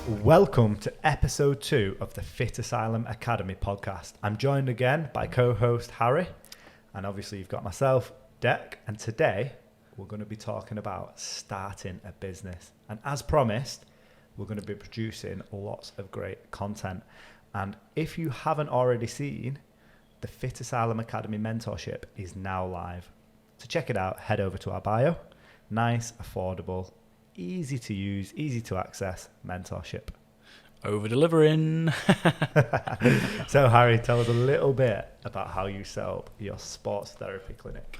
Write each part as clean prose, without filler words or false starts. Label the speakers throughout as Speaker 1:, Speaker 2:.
Speaker 1: Welcome to episode 2 of the Fitasylum Academy Podcast. I'm joined again by co-host Harry, and obviously you've got myself, Dec, and today we're going to be talking about starting a business. And as promised, we're going to be producing lots of great content. And if you haven't already seen, the Fitasylum Academy mentorship is now live. To check it out, head over to our bio. Nice, affordable, easy to use, easy to access mentorship.
Speaker 2: Over-delivering.
Speaker 1: So, Harry, tell us a little bit about how you set up your sports therapy clinic.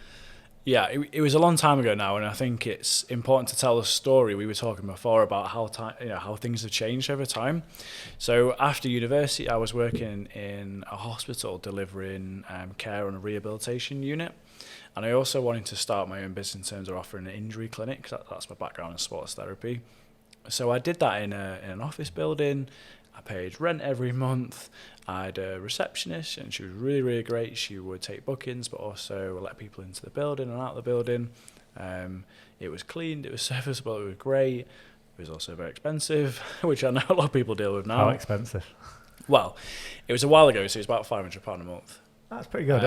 Speaker 2: Yeah, it was a long time ago now, and I think it's important to tell the story. We were talking before about how things have changed over time. So after university, I was working in a hospital delivering care on a rehabilitation unit. And I also wanted to start my own business in terms of offering an injury clinic, because that's my background in sports therapy. So I did that in an office building. I paid rent every month. I had a receptionist, and she was really, really great. She would take bookings, but also let people into the building and out of the building. It was cleaned, it was serviceable, it was great. It was also very expensive, which I know a lot of people deal with now.
Speaker 1: How expensive?
Speaker 2: Well, it was a while ago, so it was about £500 a month.
Speaker 1: That's pretty good.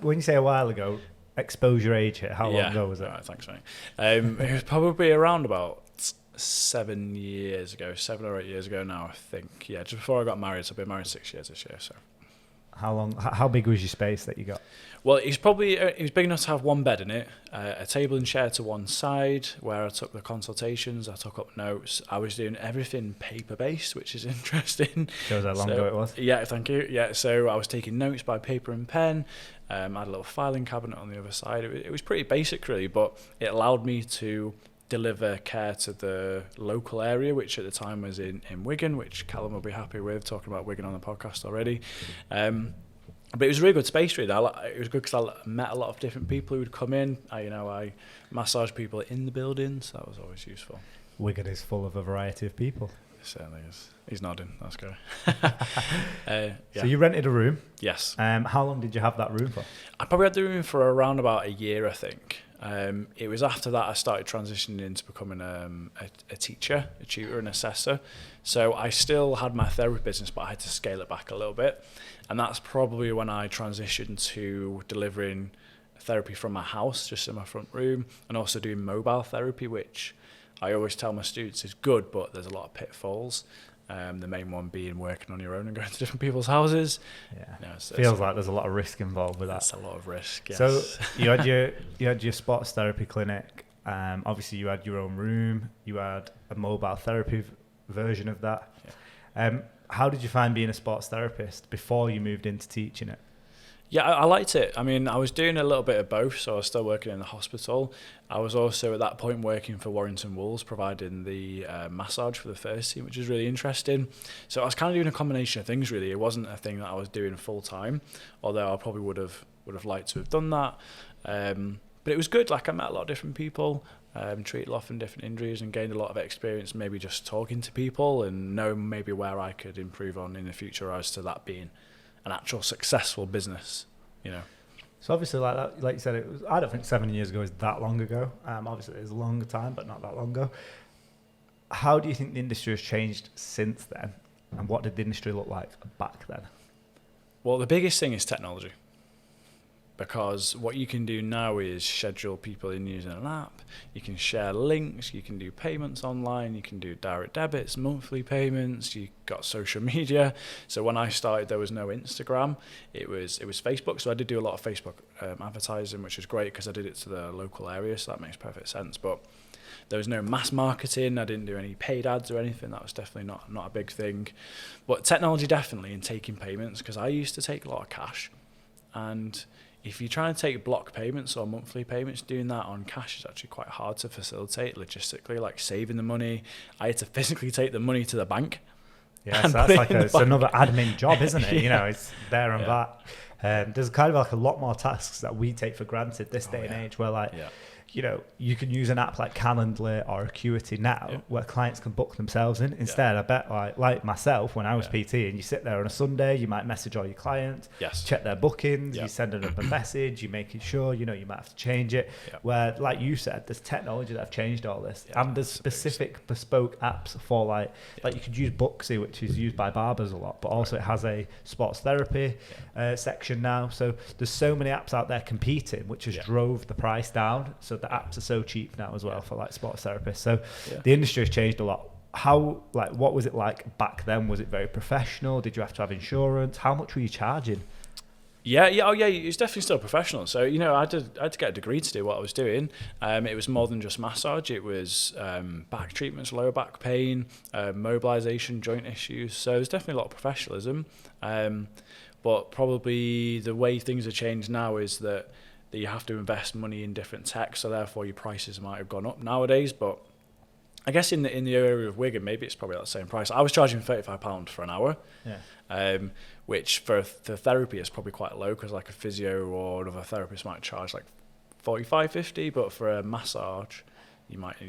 Speaker 1: When you say a while ago, expose your age here. How long ago was it?
Speaker 2: Right, thanks, mate. It was probably around about 7 or 8 years ago now, I think. Yeah, just before I got married. So I've been married 6 years this year. So
Speaker 1: how big was your space that you got?
Speaker 2: Well, it was big enough to have one bed in it, a table and chair to one side where I took the consultations, I took up notes. I was doing everything paper-based, which is interesting.
Speaker 1: Shows how long ago it was.
Speaker 2: Yeah, thank you. Yeah, so I was taking notes by paper and pen. I had a little filing cabinet on the other side. It was pretty basic, really, but it allowed me to deliver care to the local area, which at the time was in Wigan, which Callum will be happy with, talking about Wigan on the podcast already. But it was a really good space, really. It was good because I met a lot of different people who would come in. I massaged people in the building, so that was always useful.
Speaker 1: Wigan is full of a variety of people.
Speaker 2: It certainly is. He's nodding. That's good.
Speaker 1: Yeah. So you rented a room?
Speaker 2: Yes.
Speaker 1: How long did you have that room for?
Speaker 2: I probably had the room for around about a year, I think. It was after that I started transitioning into becoming a teacher, a tutor, an assessor. So I still had my therapy business, but I had to scale it back a little bit. And that's probably when I transitioned to delivering therapy from my house, just in my front room, and also doing mobile therapy, which I always tell my students is good, but there's a lot of pitfalls. The main one being working on your own and going to different people's houses.
Speaker 1: Yeah, feels like there's a lot of risk involved with that.
Speaker 2: That's a lot of risk, yes.
Speaker 1: So you had your sports therapy clinic. Obviously, you had your own room. You had a mobile therapy version of that. Yeah. How did you find being a sports therapist before you moved into teaching it?
Speaker 2: Yeah, I liked it. I mean, I was doing a little bit of both, so I was still working in the hospital. I was also at that point working for Warrington Wolves, providing the massage for the first team, which was really interesting. So I was kind of doing a combination of things, really. It wasn't a thing that I was doing full time, although I probably would have liked to have done that. But it was good. Like, I met a lot of different people, treated a lot of different injuries, and gained a lot of experience maybe just talking to people and knowing maybe where I could improve on in the future as to that being an actual successful business, you know.
Speaker 1: So obviously, like you said, I don't think 7 years ago is that long ago. Obviously, it's a longer time, but not that long ago. How do you think the industry has changed since then, and what did the industry look like back then?
Speaker 2: Well, the biggest thing is technology, because what you can do now is schedule people in using an app. You can share links. You can do payments online. You can do direct debits, monthly payments. You got social media. So when I started, there was no Instagram. It was Facebook. So I did do a lot of Facebook advertising, which was great because I did it to the local area. So that makes perfect sense. But there was no mass marketing. I didn't do any paid ads or anything. That was definitely not a big thing. But technology definitely, in taking payments, because I used to take a lot of cash. And if you're trying to take block payments or monthly payments, doing that on cash is actually quite hard to facilitate logistically, like saving the money. I had to physically take the money to the bank.
Speaker 1: Yeah, so that's like it's another admin job, isn't it? Yeah. You know, it's there and back. There's kind of like a lot more tasks that we take for granted this day and age where, like, you can use an app like Calendly or Acuity now where clients can book themselves in. Instead, I bet like myself, when I was PT, and you sit there on a Sunday, you might message all your clients, check their bookings, you send them a message, you're making sure, you might have to change it. Where, like you said, there's technology that have changed all this. And there's specific bespoke apps for like you could use Booksy, which is used by barbers a lot, but also it has a sports therapy section now. So there's so many apps out there competing, which has drove the price down. So the apps are so cheap now as well for like sports therapists. So the industry has changed a lot. What was it like back then? Was it very professional? Did you have to have insurance? How much were you charging?
Speaker 2: It's definitely still professional. So, I had to get a degree to do what I was doing. It was more than just massage. It was back treatments, lower back pain, mobilization, joint issues. So there's definitely a lot of professionalism. But probably the way things have changed now is that you have to invest money in different tech, so therefore your prices might have gone up nowadays. But I guess in the area of Wigan, maybe it's probably the same price. I was charging £35 for an hour, which for therapy is probably quite low, because like a physio or another therapist might charge like 45, 50, but for a massage,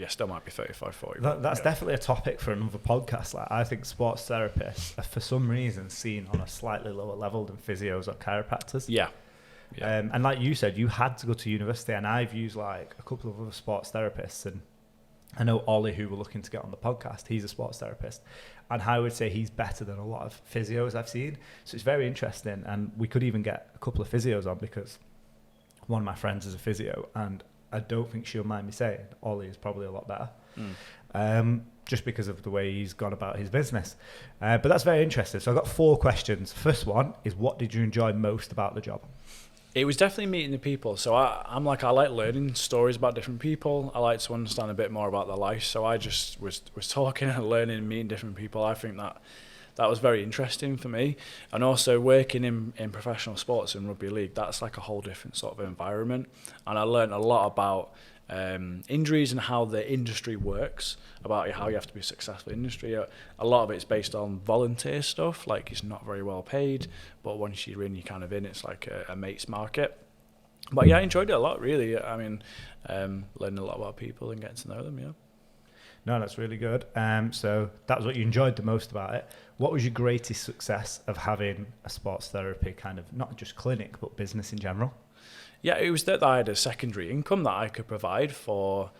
Speaker 2: still might be 35, 40.
Speaker 1: That's definitely a topic for another podcast. Like, I think sports therapists are for some reason seen on a slightly lower level than physios or chiropractors.
Speaker 2: Yeah.
Speaker 1: And like you said, you had to go to university, and I've used like a couple of other sports therapists, and I know Ollie, who we're looking to get on the podcast, he's a sports therapist, and I would say he's better than a lot of physios I've seen. So it's very interesting, and we could even get a couple of physios on, because one of my friends is a physio, and I don't think she'll mind me saying Ollie is probably a lot better, just because of the way he's gone about his business. But that's very interesting. So I've got 4 questions. First one is, what did you enjoy most about the job?
Speaker 2: It was definitely meeting the people. So I like learning stories about different people. I like to understand a bit more about their life. So I just was talking and learning and meeting different people. I think that was very interesting for me. And also working in professional sports in rugby league, that's like a whole different sort of environment. And I learned a lot about injuries and how the industry works, about how you have to be successful in industry. A lot of it's based on volunteer stuff, like it's not very well paid, but once you're in, you're kind of in. It's like a mate's market. But I enjoyed it a lot, really. I mean, learning a lot about people and getting to know them,
Speaker 1: No, that's really good. So that was what you enjoyed the most about it. What was your greatest success of having a sports therapy kind of, not just clinic, but business in general?
Speaker 2: Yeah, it was that I had a secondary income that I could provide for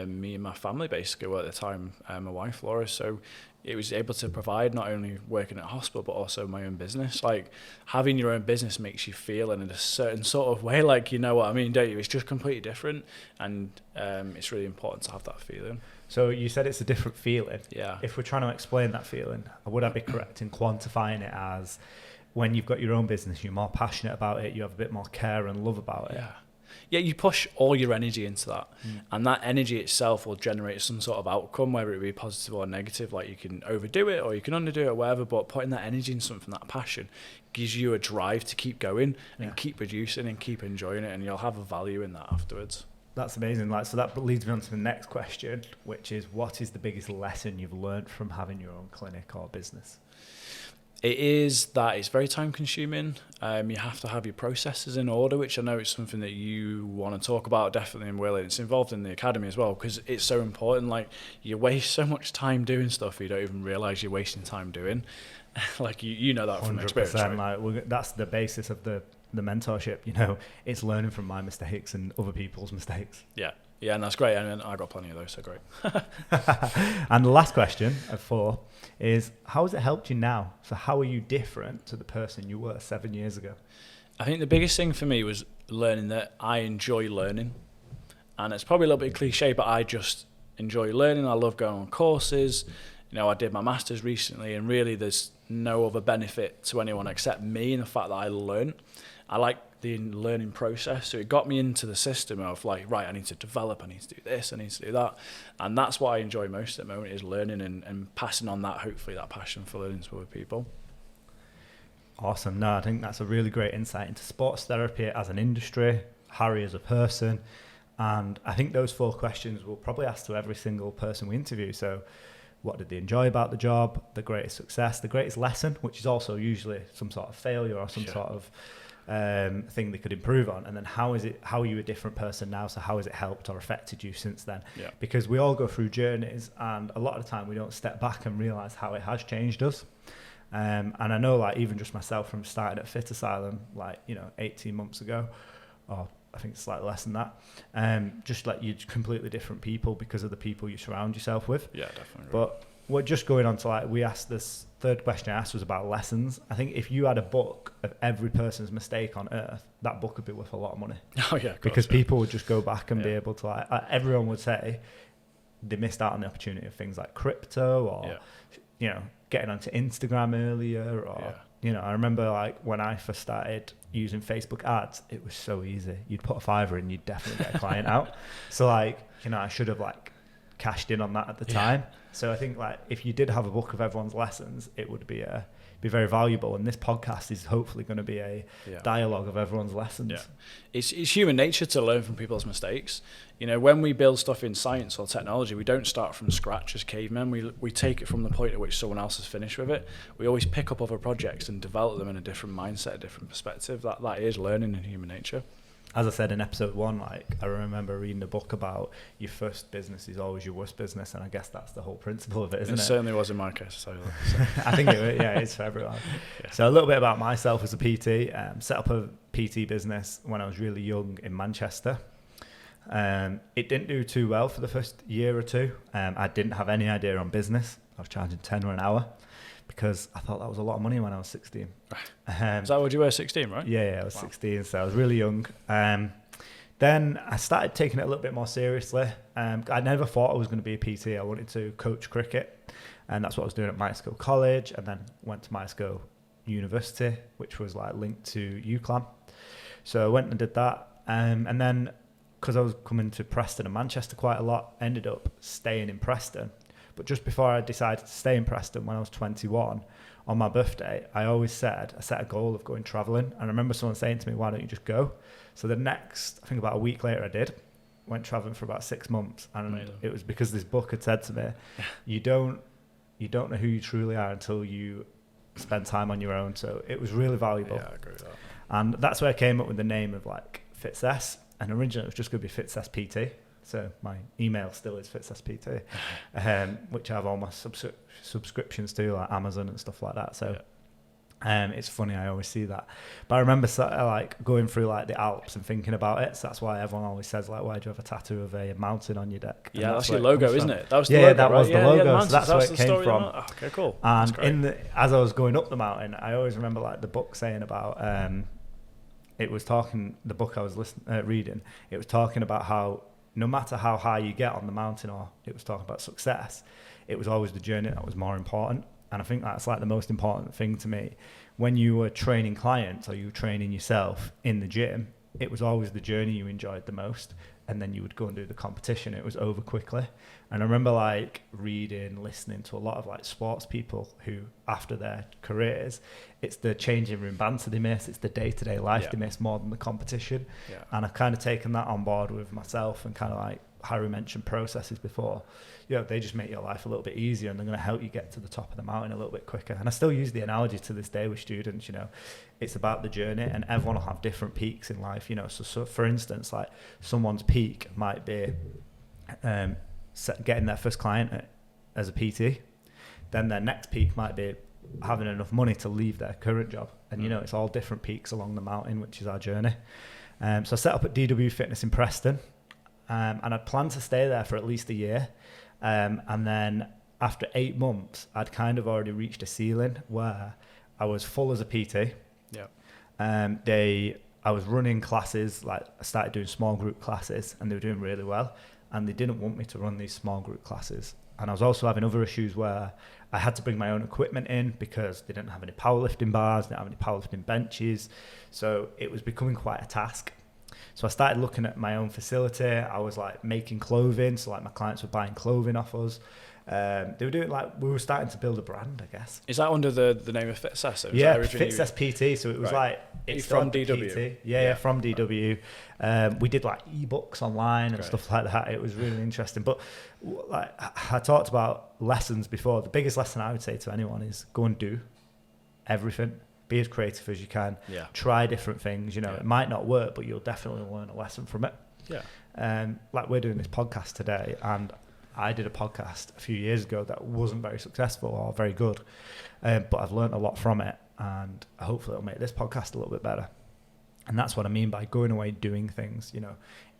Speaker 2: me and my family, basically, well, at the time, my wife, Laura. So it was able to provide not only working at a hospital, but also my own business. Like, having your own business makes you feel in a certain sort of way, like, you know what I mean, don't you? It's just completely different, and it's really important to have that feeling.
Speaker 1: So you said it's a different feeling.
Speaker 2: Yeah.
Speaker 1: If we're trying to explain that feeling, would I be correct in quantifying it as, when you've got your own business, you're more passionate about it, you have a bit more care and love about it?
Speaker 2: Yeah, you push all your energy into that, and that energy itself will generate some sort of outcome, whether it be positive or negative. Like, you can overdo it or you can underdo it or whatever, but putting that energy in something, that passion, gives you a drive to keep going and keep producing and keep enjoying it, and you'll have a value in that afterwards.
Speaker 1: That's amazing. So that leads me on to the next question, which is, what is the biggest lesson you've learned from having your own clinic or business?
Speaker 2: It is that it's very time consuming. You have to have your processes in order, which I know is something that you want to talk about definitely in Will. It's involved in the academy as well, because it's so important. Like, you waste so much time doing stuff you don't even realise you're wasting time doing. Like, you know that from experience, right?
Speaker 1: Like, that's the basis of the mentorship, it's learning from my mistakes and other people's mistakes.
Speaker 2: Yeah, and that's great, and I got plenty of those, so great.
Speaker 1: And the last question of 4 is, how has it helped you now? So how are you different to the person you were 7 years ago?
Speaker 2: I think the biggest thing for me was learning that I enjoy learning, and it's probably a little bit cliche, but I just enjoy learning. I love going on courses. I did my master's recently, and really there's no other benefit to anyone except me and the fact that I learn. I like the learning process, so it got me into the system of like, right, I need to develop, I need to do this, I need to do that, and that's what I enjoy most at the moment, is learning and passing on that, hopefully, that passion for learning to other people.
Speaker 1: Awesome. No, I think that's a really great insight into sports therapy as an industry, Harry as a person, and I think those 4 questions we'll probably ask to every single person we interview. So, what did they enjoy about the job, the greatest success, the greatest lesson, which is also usually some sort of failure or some sort of thing they could improve on, and then how are you a different person now? So how has it helped or affected you since then?
Speaker 2: Yeah.
Speaker 1: Because we all go through journeys, and a lot of the time we don't step back and realize how it has changed us. And I know, like, even just myself from starting at Fitasylum, 18 months ago, or I think it's slightly less than that, just like you're completely different people because of the people you surround yourself with.
Speaker 2: Yeah, definitely.
Speaker 1: But we're just going on to, we asked this third question I asked was about lessons. I think if you had a book of every person's mistake on earth, that book would be worth a lot of money.
Speaker 2: Oh yeah,
Speaker 1: because people would just go back and be able to, everyone would say they missed out on the opportunity of things like crypto or, getting onto Instagram earlier or, I remember when I first started using Facebook ads, it was so easy. You'd put a $5 in, you'd definitely get a client out. So I should have cashed in on that at the time. So I think if you did have a book of everyone's lessons, it would be very valuable. And this podcast is hopefully going to be a dialogue of everyone's lessons.
Speaker 2: Yeah. It's human nature to learn from people's mistakes. When we build stuff in science or technology, we don't start from scratch as cavemen. We take it from the point at which someone else has finished with it. We always pick up other projects and develop them in a different mindset, a different perspective. That is learning in human nature.
Speaker 1: As I said in episode 1, I remember reading a book about your first business is always your worst business, and I guess that's the whole principle of it, isn't it?
Speaker 2: It certainly was in my case. So.
Speaker 1: I think it's for everyone. Yeah. So a little bit about myself as a PT. Set up a PT business when I was really young in Manchester. It didn't do too well for the first year or two. I didn't have any idea on business. I was charging £10 an hour because I thought that was a lot of money when I was 16.
Speaker 2: Is that what you were, 16, right?
Speaker 1: Yeah, I was 16, so I was really young. Then I started taking it a little bit more seriously. I never thought I was going to be a PT. I wanted to coach cricket, and that's what I was doing at Myerscough College, and then went to Myerscough University, which was linked to UCLAM. So I went and did that, and then because I was coming to Preston and Manchester quite a lot, I ended up staying in Preston. But just before I decided to stay in Preston when I was 21, on my birthday, I set a goal of going travelling. And I remember someone saying to me, why don't you just go? So I think about a week later I did, went travelling for about 6 months. And Amazing. It was because this book had said to me, you don't know who you truly are until you spend time on your own. So it was really valuable.
Speaker 2: Yeah, I agree with that.
Speaker 1: And that's where I came up with the name of FitsS. And originally it was just going to be FitsS PT. So my email still is FitsSPT, which I have all my subscriptions to, like Amazon and stuff like that. So it's funny, I always see that. But I remember going through the Alps and thinking about it. So that's why everyone always says, why do you have a tattoo of a mountain on your deck? And
Speaker 2: that's your logo, isn't it? That was the
Speaker 1: logo,
Speaker 2: that
Speaker 1: was the logo. So that's where it came from.
Speaker 2: Oh, okay, cool.
Speaker 1: And as I was going up the mountain, I always remember the book saying about, the book I was reading, it was talking about how no matter how high you get on the mountain, or it was talking about success, it was always the journey that was more important. And I think that's the most important thing to me. When you were training clients or you were training yourself in the gym, it was always the journey you enjoyed the most. And then you would go and do the competition. It was over quickly. And I remember reading, listening to a lot of sports people who, after their careers, it's the changing room banter they miss. It's the day-to-day life they miss more than the competition. Yeah. And I've kind of taken that on board with myself, and kind of Harry mentioned processes before. They just make your life a little bit easier, and they're going to help you get to the top of the mountain a little bit quicker. And I still use the analogy to this day with students, it's about the journey, and everyone will have different peaks in life, So for instance, someone's peak might be getting their first client as a PT. Then their next peak might be having enough money to leave their current job. And, it's all different peaks along the mountain, which is our journey. So I set up at DW Fitness in Preston, and I'd planned to stay there for at least a year. And then after 8 months, I'd kind of already reached a ceiling where I was full as a PT. Yeah. I was running classes, I started doing small group classes, and they were doing really well. And they didn't want me to run these small group classes. And I was also having other issues where I had to bring my own equipment in because they didn't have any powerlifting bars, they didn't have any powerlifting benches. So it was becoming quite a task. So I started looking at my own facility. I was making clothing. So my clients were buying clothing off us. They were doing we were starting to build a brand, I guess.
Speaker 2: Is that under the name of FitsS?
Speaker 1: Yeah, FitsS PT. So it was it's
Speaker 2: from DW.
Speaker 1: PT. Yeah, from DW. We did ebooks online and stuff like that. It was really interesting. But I talked about lessons before. The biggest lesson I would say to anyone is go and do everything, be as creative as you can,
Speaker 2: Yeah.
Speaker 1: try different things. It might not work, but you'll definitely learn a lesson from it.
Speaker 2: Yeah.
Speaker 1: Like we're doing this podcast today, and I did a podcast a few years ago that wasn't very successful or very good, but I've learned a lot from it, and hopefully it'll make this podcast a little bit better. And that's what I mean by going away doing things.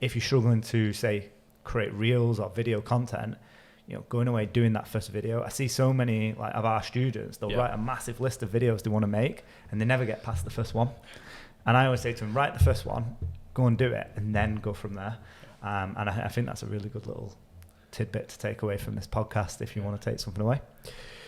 Speaker 1: If you're struggling to, say, create reels or video content, going away doing that first video. I see so many of our students, they'll write a massive list of videos they want to make, and they never get past the first one. And I always say to them, write the first one, go and do it, and then go from there. And I think that's a really good little tidbit to take away from this podcast if you want to take something away.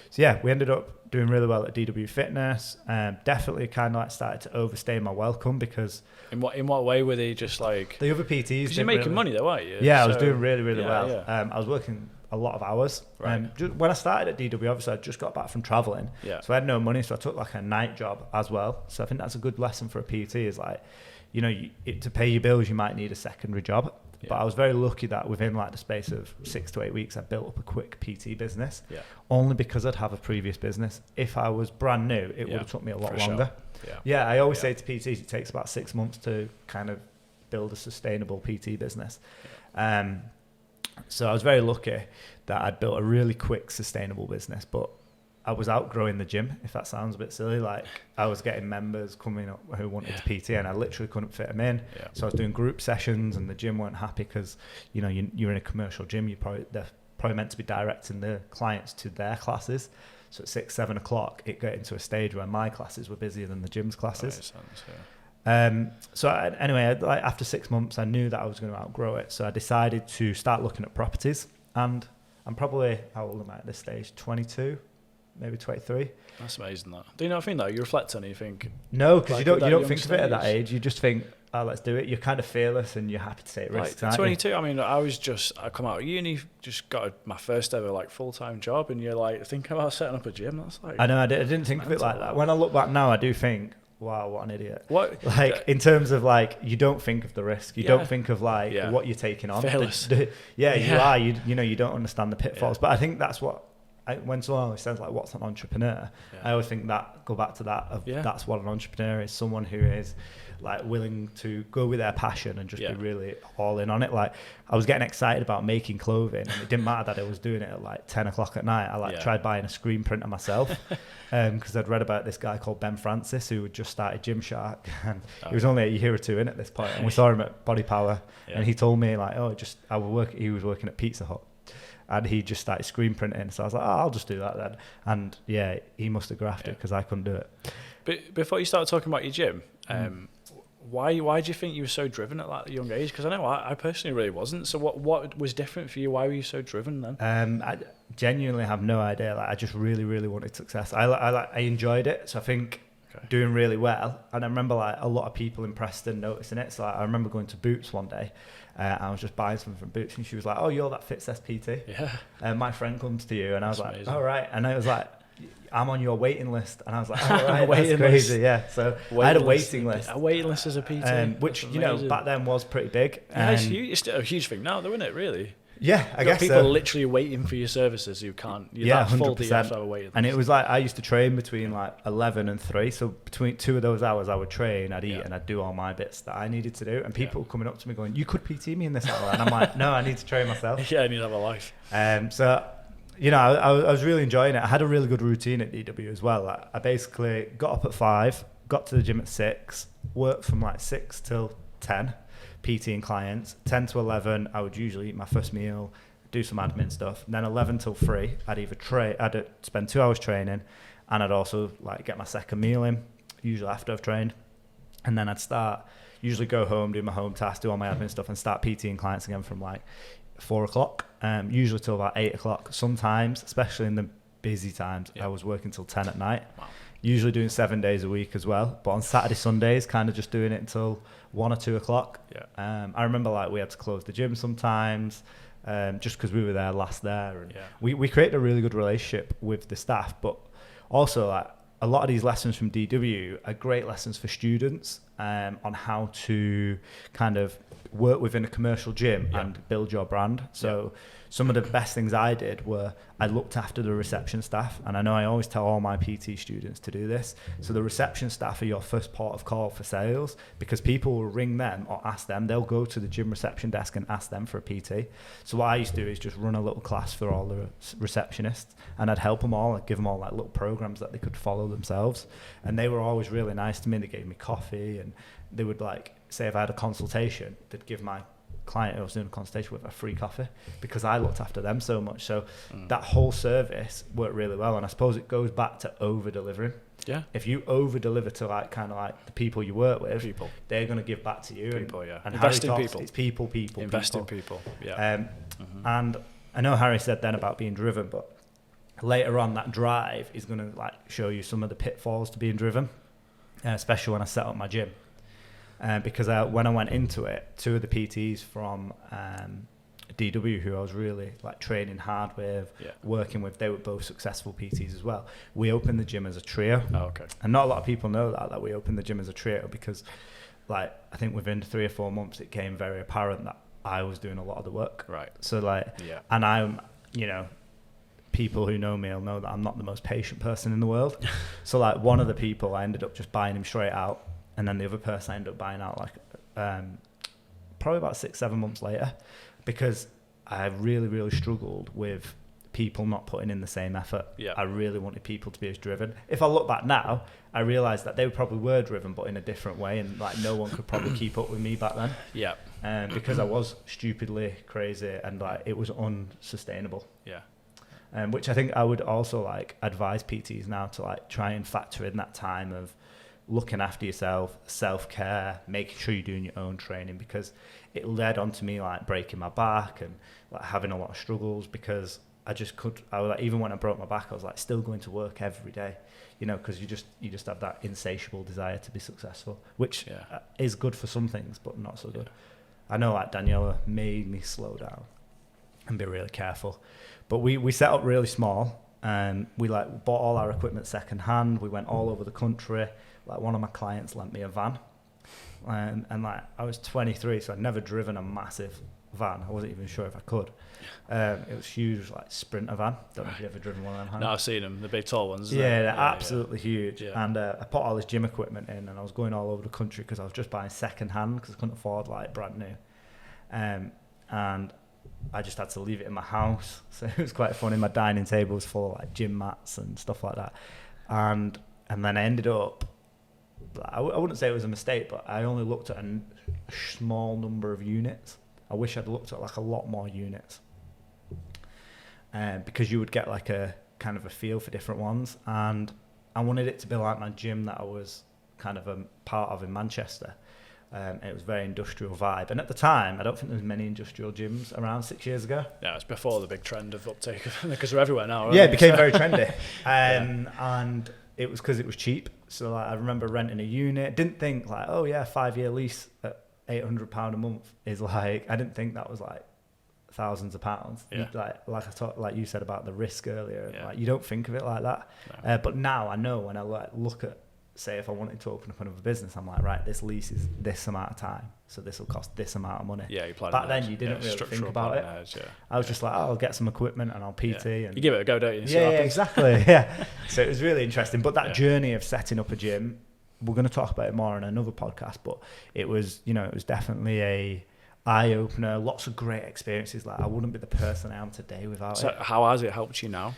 Speaker 1: So yeah, we ended up doing really well at DW Fitness. Definitely kind of started to overstay my welcome, because
Speaker 2: in what way were they just like
Speaker 1: the other PTs?
Speaker 2: Because you're making money though, aren't you?
Speaker 1: Yeah, I was doing really well.
Speaker 2: Yeah.
Speaker 1: I was working a lot of hours.
Speaker 2: Right.
Speaker 1: When I started at DW, obviously I just got back from traveling, so I had no money, so I took a night job as well. So I think that's a good lesson for a PT, is to pay your bills you might need a secondary job. But I was very lucky that within the space of 6 to 8 weeks, I built up a quick PT business. Only because I'd have a previous business. If I was brand new, it would have took me a lot longer. I always say to PTs, it takes about 6 months to kind of build a sustainable PT business. So I was very lucky that I'd built a really quick, sustainable business, but I was outgrowing the gym, if that sounds a bit silly. I was getting members coming up who wanted to PT, and I literally couldn't fit them in. So I was doing group sessions, and the gym weren't happy because, you're in a commercial gym. They're probably meant to be directing the clients to their classes. So at 6, 7 o'clock, it got into a stage where my classes were busier than the gym's classes. Anyway, after 6 months, I knew that I was going to outgrow it. So I decided to start looking at properties, and I'm probably, how old am I at this stage? 22? Maybe 23.
Speaker 2: That's amazing. That. Do you know what I mean? Though you reflect on it, you think.
Speaker 1: No, because you don't think of it at that age. You just think, oh, let's do it. You're kind of fearless and you're happy to take risks.
Speaker 2: 22. I mean, I come out of uni, just got my first ever full-time job, and you're thinking about setting up a gym. That's
Speaker 1: I know. I didn't think of it like that. When I look back now, I do think, wow, what an idiot.
Speaker 2: What
Speaker 1: in terms of you don't think of the risk. You don't think of what you're taking on.
Speaker 2: Fearless.
Speaker 1: You are. You don't understand the pitfalls. But I think that's what. When someone always says what's an entrepreneur, I always think go back to that that's what an entrepreneur is. Someone who is willing to go with their passion and just be really all in on it. I was getting excited about making clothing, and it didn't matter that I was doing it at 10 o'clock at night. I tried buying a screen printer myself because I'd read about this guy called Ben Francis who had just started Gymshark, and he was only a year or two in at this point, and we saw him at Body Power, and he told me he was working at Pizza Hut. And he just started screen printing. So I was like, I'll just do that then. And he must have grafted because I couldn't do it.
Speaker 2: But before you started talking about your gym, why do you think you were so driven at that young age? Because I know I personally really wasn't. So what was different for you? Why were you so driven then?
Speaker 1: I genuinely have no idea. I just really, really wanted success. I enjoyed it. So I think doing really well. And I remember a lot of people in Preston noticing it. So I remember going to Boots one day. I was just buying something from Boots, and she was like, "Oh, you're that Fitness PT." Yeah. My friend comes to you, and I was amazing. All right. And I was like, "I'm on your waiting list," and I was like, "All right, that's crazy." Yeah. So I had a waiting list.
Speaker 2: A waiting list as a PT,
Speaker 1: which back then was pretty big.
Speaker 2: It's still a huge thing now, though, isn't it? Really.
Speaker 1: Yeah, I guess
Speaker 2: people literally waiting for your services who can't. You're that full that you have to have a waiting list.
Speaker 1: And it was I used to train between 11 and 3. So between 2 of those hours, I would train, I'd eat, and I'd do all my bits that I needed to do. And people were coming up to me going, "You could PT me in this hour," and I'm like, "No, I need to train myself."
Speaker 2: I need to have a life.
Speaker 1: So, I was really enjoying it. I had a really good routine at DW as well. I basically got up at 5, got to the gym at 6, worked from 6 till 10. PT and clients. 10 to 11, I would usually eat my first meal, do some admin stuff. And then 11 till 3, I'd spend 2 hours training, and I'd also get my second meal in, usually after I've trained. And then I'd usually go home, do my home tasks, do all my admin stuff, and start PT and clients again from 4 o'clock, usually till about 8 o'clock. Sometimes, especially in the busy times, I was working till 10 at night. Wow. Usually doing 7 days a week as well, but on Saturday, Sundays, kind of just doing it until 1 or 2 o'clock. I remember we had to close the gym sometimes, just because we were there last there, and we created a really good relationship with the staff. But also, a lot of these lessons from DW are great lessons for students, on how to kind of work within a commercial gym and build your brand. So some of the best things I did were I looked after the reception staff, and I know I always tell all my PT students to do this. So the reception staff are your first port of call for sales, because people will ring them or ask them. They'll go to the gym reception desk and ask them for a PT. So what I used to do is just run a little class for all the receptionists, and I'd help them all. I'd give them all like little programs that they could follow themselves, and they were always really nice to me. They gave me coffee, and they would like say if I had a consultation, they'd give my client I was doing a consultation with a free coffee, because I looked after them so much. So that whole service worked really well, and I suppose it goes back to over delivering.
Speaker 2: Yeah.
Speaker 1: If you over deliver to like kind of like the people you work with, they're going to give back to you.
Speaker 2: People,
Speaker 1: and
Speaker 2: invest
Speaker 1: Harry
Speaker 2: in
Speaker 1: talks,
Speaker 2: people.
Speaker 1: It's people.
Speaker 2: Invest in people. Yeah.
Speaker 1: And I know Harry said then about being driven, but later on that drive is going to like show you some of the pitfalls to being driven, especially when I set up my gym. Because when I went into it, two of the PTs from DW, who I was really like training hard with, working with, they were both successful PTs as well. We opened the gym as a trio.
Speaker 2: Oh, okay.
Speaker 1: And not a lot of people know that we opened the gym as a trio, because like I think within 3 or 4 months it became very apparent that I was doing a lot of the work.
Speaker 2: Right.
Speaker 1: So like, and I'm, you know, people who know me will know that I'm not the most patient person in the world. So like one of the people, I ended up just buying him straight out. And then the other person I ended up buying out like probably about 6-7 months later, because I really, really struggled with people not putting in the same effort.
Speaker 2: Yeah.
Speaker 1: I really wanted people to be as driven. If I look back now, I realised that they probably were driven, but in a different way, and like no one could probably keep up with me back then.
Speaker 2: Yeah.
Speaker 1: Because I was stupidly crazy and like it was unsustainable.
Speaker 2: Yeah.
Speaker 1: Which I think I would also like advise PTs now to like try and factor in that time of looking after yourself, self-care, making sure you're doing your own training, because it led on to me like breaking my back and like having a lot of struggles, because I was like, even when I broke my back, I was like still going to work every day, you know, because you just have that insatiable desire to be successful, which is good for some things, but not so good. I know like Daniela made me slow down and be really careful, but we set up really small, and we like bought all our equipment second hand. We went all over the country. Like one of my clients lent me a van, and like I was 23, so I'd never driven a massive van. I wasn't even sure if I could. It was huge, like Sprinter van. Don't know if you've ever driven one of them.
Speaker 2: No, I've seen them. The big tall ones.
Speaker 1: They're absolutely huge.
Speaker 2: Yeah.
Speaker 1: And I put all this gym equipment in, and I was going all over the country because I was just buying second hand because I couldn't afford like brand new. And I just had to leave it in my house. So it was quite funny. My dining table was full of like gym mats and stuff like that. And then I ended up, I wouldn't say it was a mistake, but I only looked at a small number of units. I wish I'd looked at like a lot more units, because you would get like a kind of a feel for different ones. And I wanted it to be like my gym that I was kind of a part of in Manchester. It was very industrial vibe. And at the time, I don't think there was many industrial gyms around 6 years ago.
Speaker 2: Yeah, it's before the big trend of uptake, because they're everywhere now.
Speaker 1: Yeah, it became very trendy. And it was because it was cheap. So like, I remember renting a unit. Didn't think like, 5-year lease at £800 a month is like, I didn't think that was like thousands of pounds.
Speaker 2: Yeah.
Speaker 1: Like you said about the risk earlier.
Speaker 2: Yeah.
Speaker 1: Like you don't think of it like that.
Speaker 2: No.
Speaker 1: But now I know when I like look at, say if I wanted to open up another business, I'm like, right, this lease is this amount of time, so this will cost this amount of money.
Speaker 2: Yeah, you plan.
Speaker 1: Back then you didn't really think about it. I was just like, I'll get some equipment and I'll PT. And
Speaker 2: you give it a go, don't you?
Speaker 1: Yeah, exactly. Yeah. So it was really interesting. But that journey of setting up a gym, we're going to talk about it more in another podcast. But it was, it was definitely a eye opener. Lots of great experiences. Like I wouldn't be the person I am today without it.
Speaker 2: So how has it helped you now?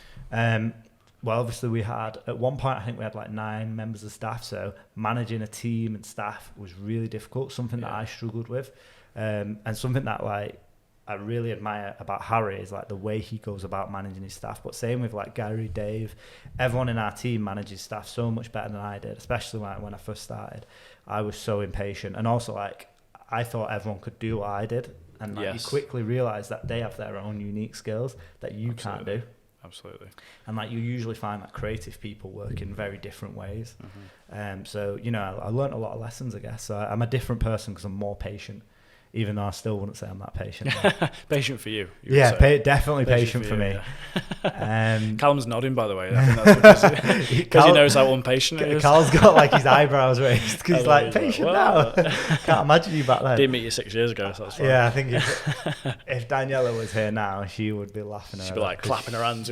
Speaker 1: Well, obviously we had, at one point, I think we had like 9 members of staff. So managing a team and staff was really difficult, something that I struggled with. And something that like I really admire about Harry is like the way he goes about managing his staff. But same with like Gary, Dave, everyone in our team manages staff so much better than I did, especially when I first started. I was so impatient. And also like, I thought everyone could do what I did. And like you quickly realize that they have their own unique skills that you can't do.
Speaker 2: Absolutely.
Speaker 1: And like you usually find that creative people work in very different ways.
Speaker 2: Mm-hmm.
Speaker 1: So, I learned a lot of lessons, I guess. So I'm a different person because I'm more patient. even though I still wouldn't say I'm that patient.
Speaker 2: Patient for you.
Speaker 1: Definitely patient for me.
Speaker 2: Yeah. Callum's nodding, by the way. I think that's because he knows how impatient he is.
Speaker 1: Carl's got like his eyebrows raised because he's like, patient now. Can't imagine you back then.
Speaker 2: Didn't meet you 6 years ago, so that's fine.
Speaker 1: Yeah, I think if Daniela was here now, she would be laughing.
Speaker 2: She'd be like clapping her hands.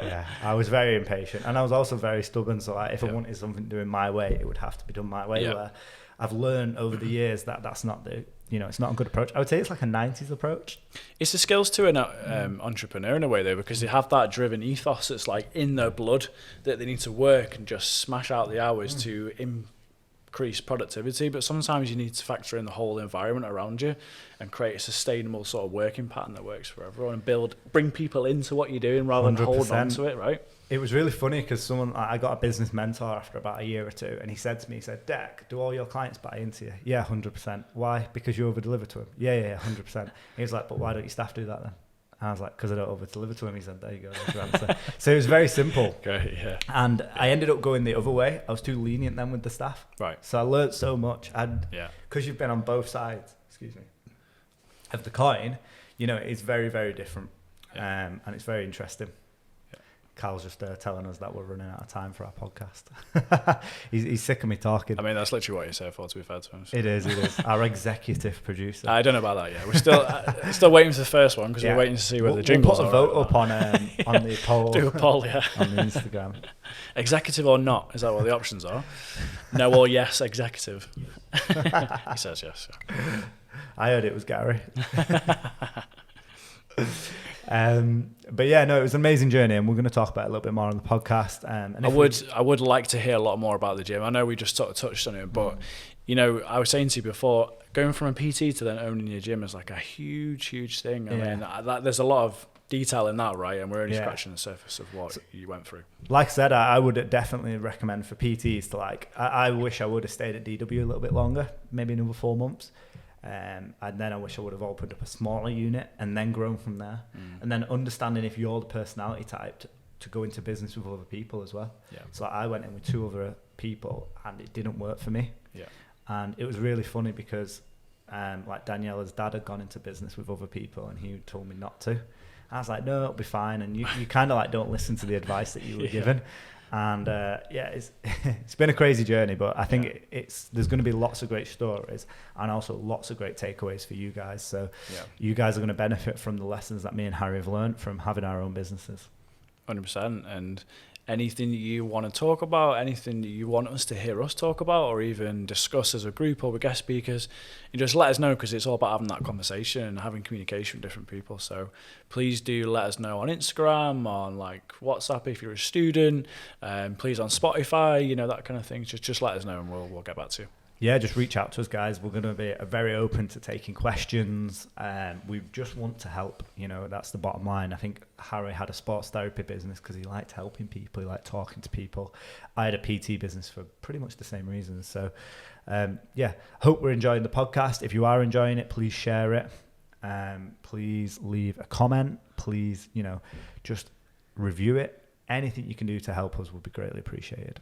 Speaker 1: Yeah, I was very impatient, and I was also very stubborn. So like, if I wanted something doing my way, it would have to be done my way. Where I've learned over the years that that's not it's not a good approach. I would say it's like a 90s approach. It's
Speaker 2: the skills to an entrepreneur in a way, though, because they have that driven ethos that's like in their blood, that they need to work and just smash out the hours to increase productivity. But sometimes you need to factor in the whole environment around you and create a sustainable sort of working pattern that works for everyone and bring people into what you're doing rather than 100%. Hold on to it, right?
Speaker 1: It was really funny because I got a business mentor after about a year or two, and he said to me, Dec, do all your clients buy into you? Yeah, 100%. Why? Because you over-deliver to them? Yeah, 100%. He was like, but why don't your staff do that then? And I was like, because I don't over-deliver to them. He said, there you go, that's your answer. So it was very simple.
Speaker 2: Great, yeah.
Speaker 1: And I ended up going the other way. I was too lenient then with the staff.
Speaker 2: Right.
Speaker 1: So I learned so much. Because you've been on both sides, of the coin, it's very, very different. And it's very interesting. Carl's just telling us that we're running out of time for our podcast. he's sick of me talking.
Speaker 2: I mean, that's literally what you're here for, to be fair to him.
Speaker 1: It is. Our executive producer.
Speaker 2: I don't know about that yet. We're still waiting for the first one because we're waiting to see whether the jingles
Speaker 1: are. We'll put a vote up on the poll.
Speaker 2: Do a poll, yeah.
Speaker 1: On the Instagram.
Speaker 2: Executive or not? Is that what the options are? No or yes, executive. He says yes. Yeah.
Speaker 1: I heard it was Gary. But yeah, no, it was an amazing journey, and we're going to talk about it a little bit more on the podcast. And
Speaker 2: I would like to hear a lot more about the gym. I know we just sort of touched on it, but I was saying to you before, going from a PT to then owning your gym is like a huge thing. I mean, there's a lot of detail in that, right? And we're only scratching the surface of what you went through.
Speaker 1: Like I said, I would definitely recommend for PTs to I wish I would have stayed at DW a little bit longer, maybe another 4 months. And then I wish I would have opened up a smaller unit and then grown from there. And then understanding if you're the personality type to go into business with other people as well. Yeah. So I went in with 2 other people and it didn't work for me. Yeah. And it was really funny because like Daniela's dad had gone into business with other people and he told me not to. I was like, no, it'll be fine. And you kind of like don't listen to the advice that you were given. And it's been a crazy journey, but I think there's going to be lots of great stories and also lots of great takeaways for you guys. So you guys are going to benefit from the lessons that me and Harry have learned from having our own businesses.
Speaker 2: 100%. And anything that you want to talk about, anything that you want us to hear us talk about or even discuss as a group or with guest speakers, you just let us know, because it's all about having that conversation and having communication with different people. So please do let us know on Instagram, on like WhatsApp if you're a student, please on Spotify, that kind of thing. Just let us know and we'll get back to you.
Speaker 1: Yeah, just reach out to us, guys. We're going to be very open to taking questions. We just want to help. That's the bottom line. I think Harry had a sports therapy business because he liked helping people. He liked talking to people. I had a PT business for pretty much the same reasons. So, hope we're enjoying the podcast. If you are enjoying it, please share it. Please leave a comment. Please, just review it. Anything you can do to help us would be greatly appreciated.